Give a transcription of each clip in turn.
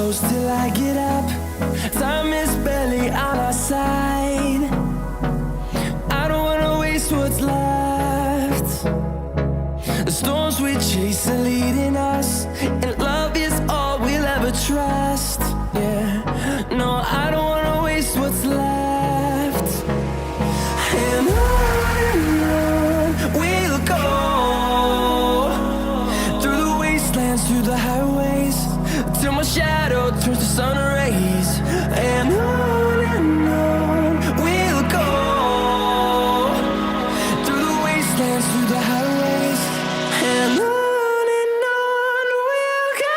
close till I get up. Time is barely on our side. I don't wanna waste what's left. The storms we chase are leading us, and love is all we'll ever trust. Yeah, no, I don't wanna waste what's left. And on we'll go, through the wastelands, through the highways, till my shadow turns to sun rays. And on we'll go, through the wastelands, through the highways, and on we'll go.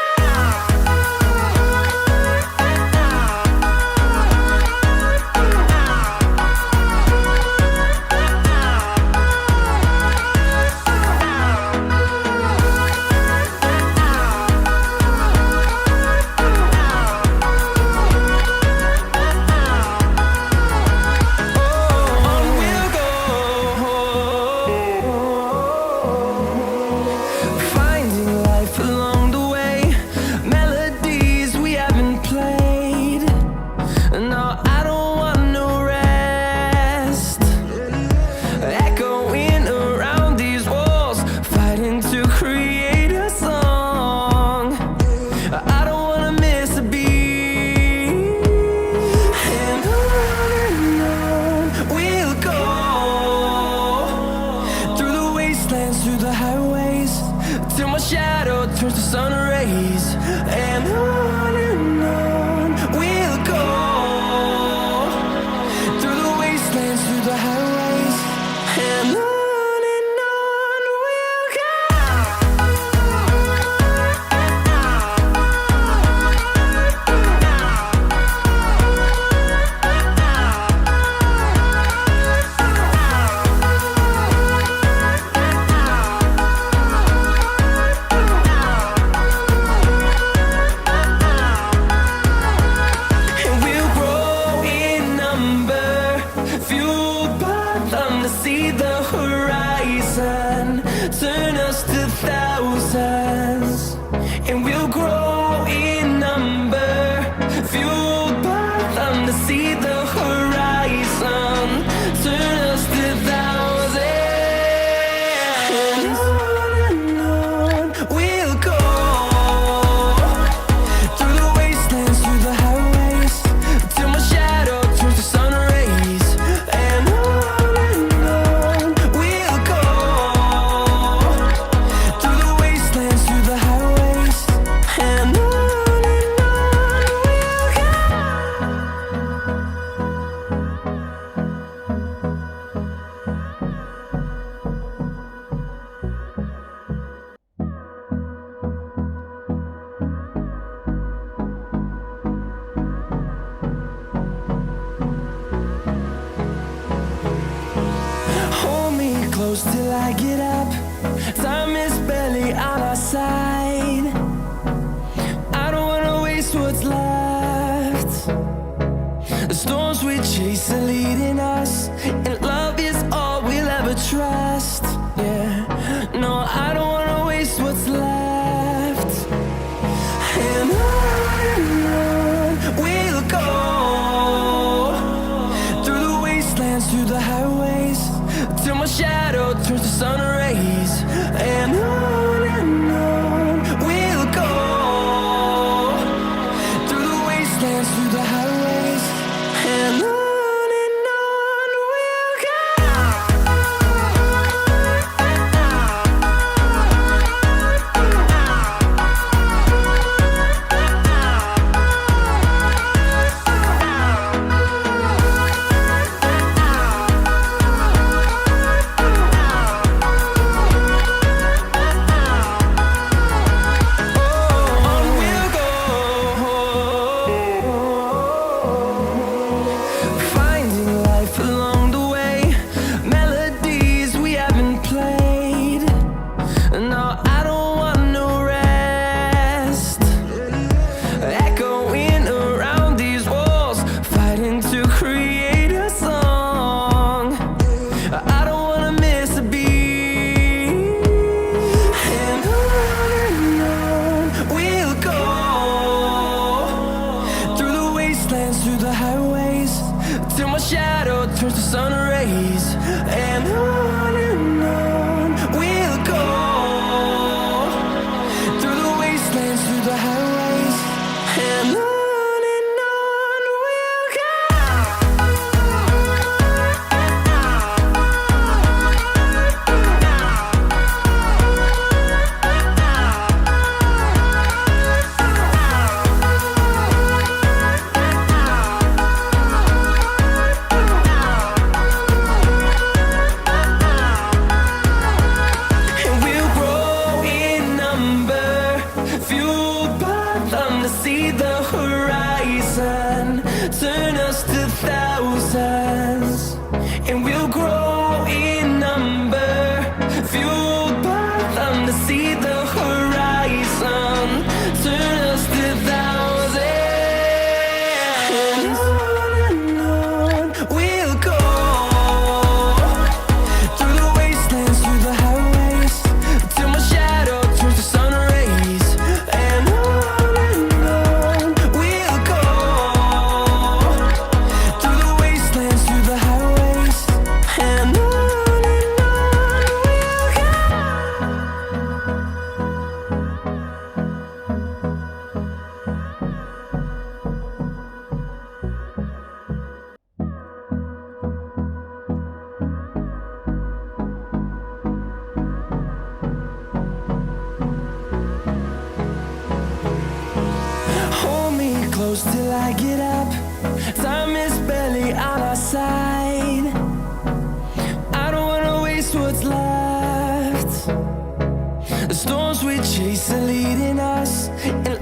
Through the highways, till my shadow turns to sun rays. And on we'll go, through the wastelands, through the highways, and on we'll go. See the horizon turn us to thousands, and we'll grow in number, fueled by them to see the horizon turn us to thousands. And on we'll go, through the wastelands, through the highways, till my shadow turns to sun rays. And close till I get up. Time is barely on our side. I don't wanna waste what's left. The storms we chase are leading us, and love is all we'll ever trust. Yeah, no, I don't wanna waste what's left. And on we'll go, through the wastelands, through the highways, till my shadow turns to sun rays. And on we'll go, through the wastelands, through the highways, and on we'll go. turns to sun rays, and on we'll go, through the wastelands, through the highways, and on we'll go. See the horizon turn us to thousands, and we'll grow in number, fueled by them to see the horizon turn us to thousands, and on we'll go, through the wastelands, through the highways, till my shadow turns to sun rays, and close till I get up. Time is barely on our side. I don't wanna waste what's left. The storms we chase are leading us, and